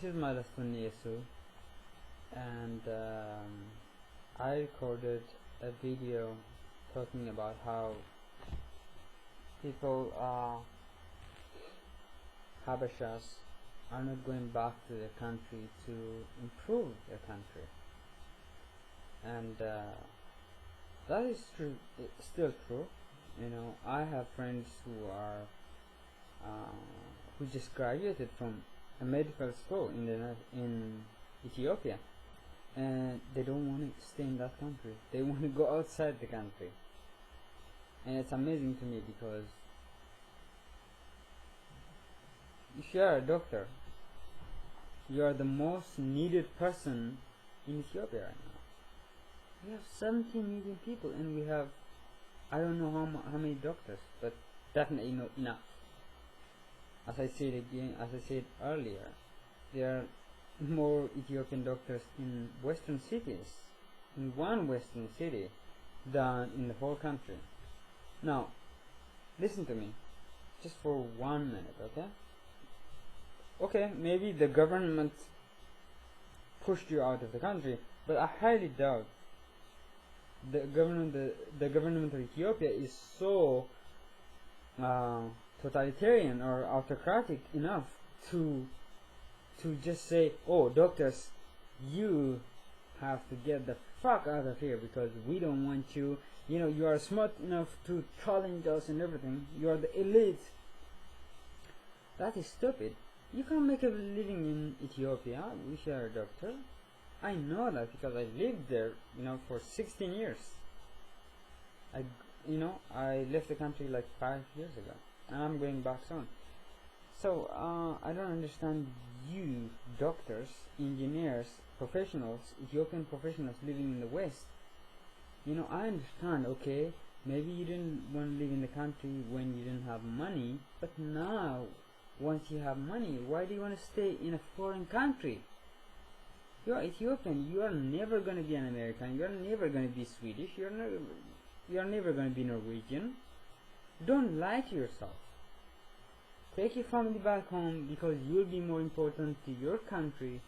this is Malastun Yesu, and I recorded a video talking about how people, Habashas, are not going back to their country to improve their country, and that is true. It's still true. You know, I have friends who are who just graduated from a medical school in Ethiopia, and they don't want to stay in that country. They want to go outside the country, and it's amazing to me because if you are a doctor, you are the most needed person in Ethiopia right now. We have 17 million people, and we have, I don't know how many doctors, but definitely not enough. As I said earlier, there are more Ethiopian doctors in western cities, in one western city, than in the whole country. Now, listen to me, just for 1 minute, okay? Okay, maybe the government pushed you out of the country, but I highly doubt the government of Ethiopia is so totalitarian or autocratic enough to just say, oh, doctors, you have to get the fuck out of here because we don't want you. You know, you are smart enough to challenge us and everything. You are the elite. That is stupid. You can't make a living in Ethiopia if you are a doctor. I know that because I lived there, you know, for 16 years. I left the country like 5 years ago, and I'm going back soon. So I don't understand you doctors, engineers, professionals, Ethiopian professionals living in the West. You know, I understand, okay, maybe you didn't want to live in the country when you didn't have money, but now, once you have money, why do you want to stay in a foreign country? You are Ethiopian, you are never going to be an American, you are never going to be Swedish, you are never going to be Norwegian. Don't lie to yourself. Take your family back home because you'll be more important to your country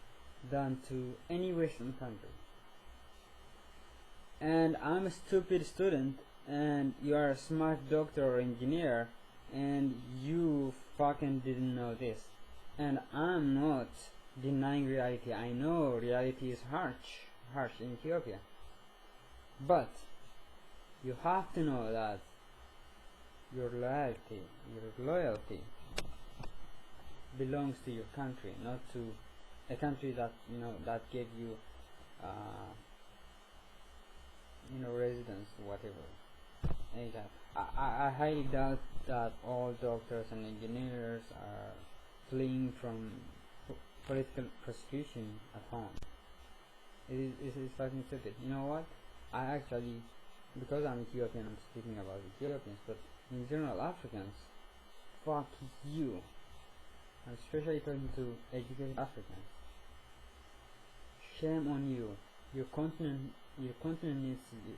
than to any Western country. And I'm a stupid student and you are a smart doctor or engineer and you fucking didn't know this. And I'm not denying reality. I know reality is harsh in Ethiopia. But you have to know that your loyalty belongs to your country, not to a country that that gave you residence, whatever. Anytime. I highly doubt that all doctors and engineers are fleeing from political persecution at home. It is fucking stupid. You know what? I actually, because I'm Ethiopian, I'm speaking about Ethiopians, but in general Africans, fuck you. I'm especially talking to educated Africans. Shame on you. Your continent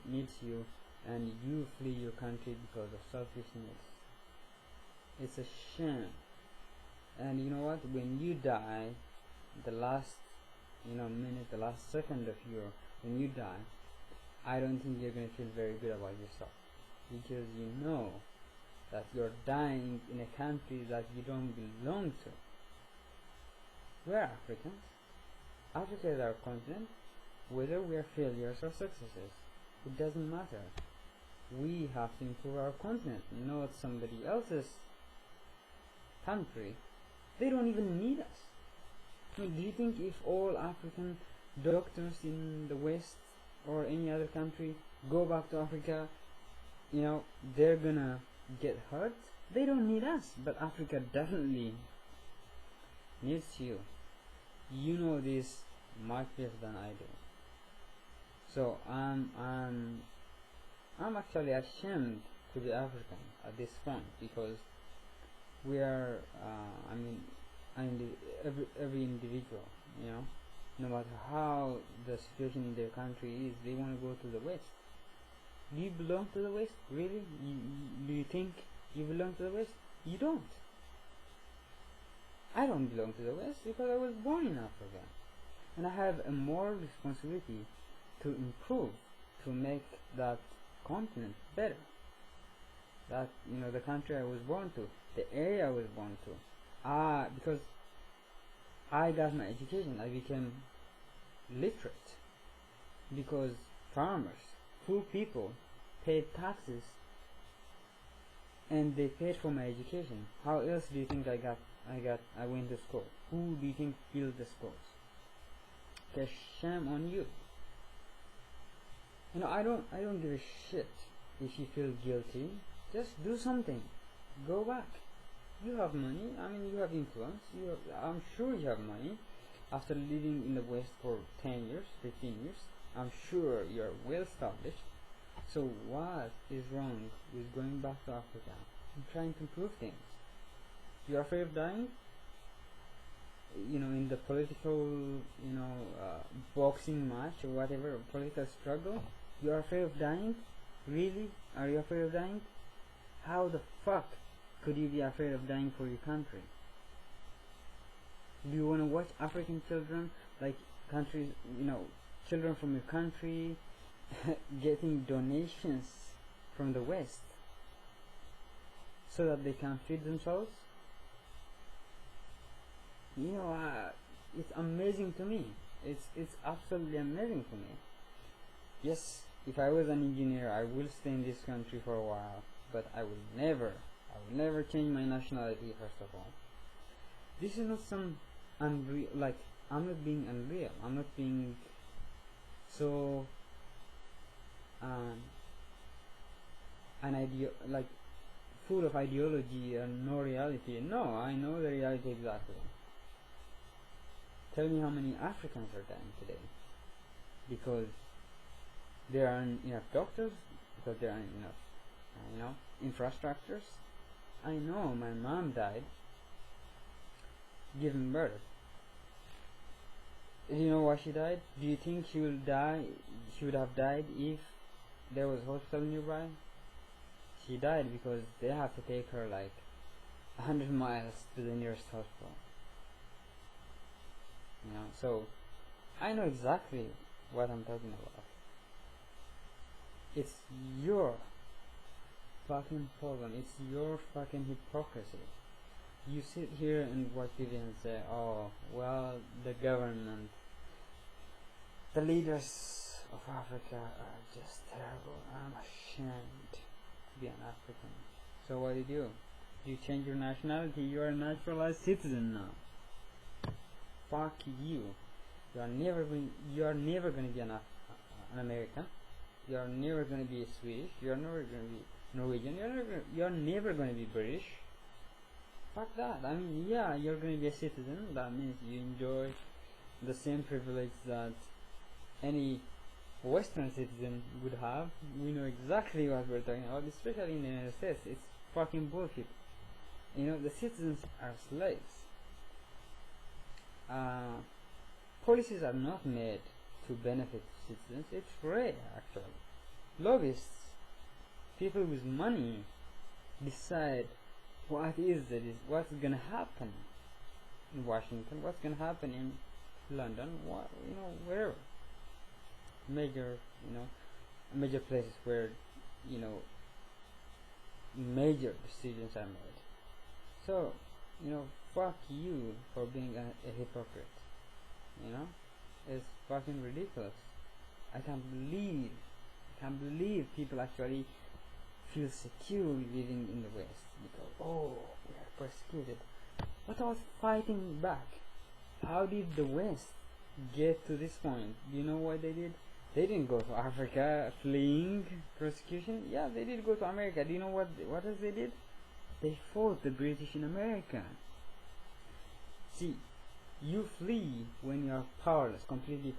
needs you, and you flee your country because of selfishness. It's a shame. And you know what? When you die, the last minute, the last second of when you die, I don't think you're gonna feel very good about yourself because you know that you're dying in a country that you don't belong to. We're Africans. Africa is our continent. Whether we are failures or successes, it doesn't matter. We have to improve our continent, not somebody else's country. They don't even need us. I mean, do you think if all African doctors in the West or any other country go back to Africa, they're gonna get hurt? They don't need us, but Africa definitely needs you. You know this much better than I do. So I'm actually ashamed to be African at this point because we are every individual, no matter how the situation in their country is, they want to go to the West. Do you belong to the West? Really? Do you think you belong to the West? You don't. I don't belong to the West because I was born in Africa, and I have a moral responsibility to improve, to make that continent better. That, the country I was born to, the area I was born to. Because I got my education, I became literate because farmers, poor people, paid taxes and they paid for my education. How else do you think I went to school? Who do you think built the schools? Okay, shame on you. I don't give a shit if you feel guilty. Just do something. Go back. You have money. You have influence. I'm sure you have money. After living in the West for 10 years, 15 years, I'm sure you're well established. So what is wrong with going back to Africa and trying to improve things? You're afraid of dying? In the political, boxing match or whatever, political struggle, you're afraid of dying? Really? Are you afraid of dying? How the fuck could you be afraid of dying for your country? Do you want to watch African children, like countries, children from your country getting donations from the West so that they can feed themselves? It's amazing to me. It's absolutely amazing to me. Yes, if I was an engineer, I will stay in this country for a while, but I will never change my nationality. First of all, this is not some unreal. Like, I'm not being unreal. I'm not being so full of ideology and no reality. No, I know the reality exactly. Tell me how many Africans are dying today because there aren't enough doctors, because there aren't enough infrastructures. I know my mom died giving birth. Do you know why she died? Do you think she would have died if there was a hospital nearby? She died because they have to take her like 100 miles to the nearest hospital. So I know exactly what I'm talking about. It's your fucking problem. It's your fucking hypocrisy. You sit here and watch TV and say, oh, well, the government, the leaders of Africa are just terrible. I'm ashamed to be an African. So what do? You change your nationality. You are a naturalized citizen now. Fuck you. You are never going to be an American. You are never going to be Swedish. You are never going to be Norwegian. You are never going to be British. Fuck that. Yeah, you're going to be a citizen. That means you enjoy the same privilege that any Western citizen would have. We know exactly what we're talking about, especially in the United States. It's fucking bullshit. The citizens are slaves. Policies are not made to benefit citizens. It's rare, actually. Lobbyists, people with money, decide what's going to happen in Washington, what's going to happen in London, wherever. Major places where, major decisions are made. So, fuck you for being a hypocrite. It's fucking ridiculous. I can't believe people actually feel secure living in the West because, we are persecuted. What about fighting back? How did the West get to this point? Do you know what they did? They didn't go to Africa fleeing persecution. Yeah, they did go to America. Do you know what else they did? They fought the British in America. See, you flee when you are powerless, completely powerless.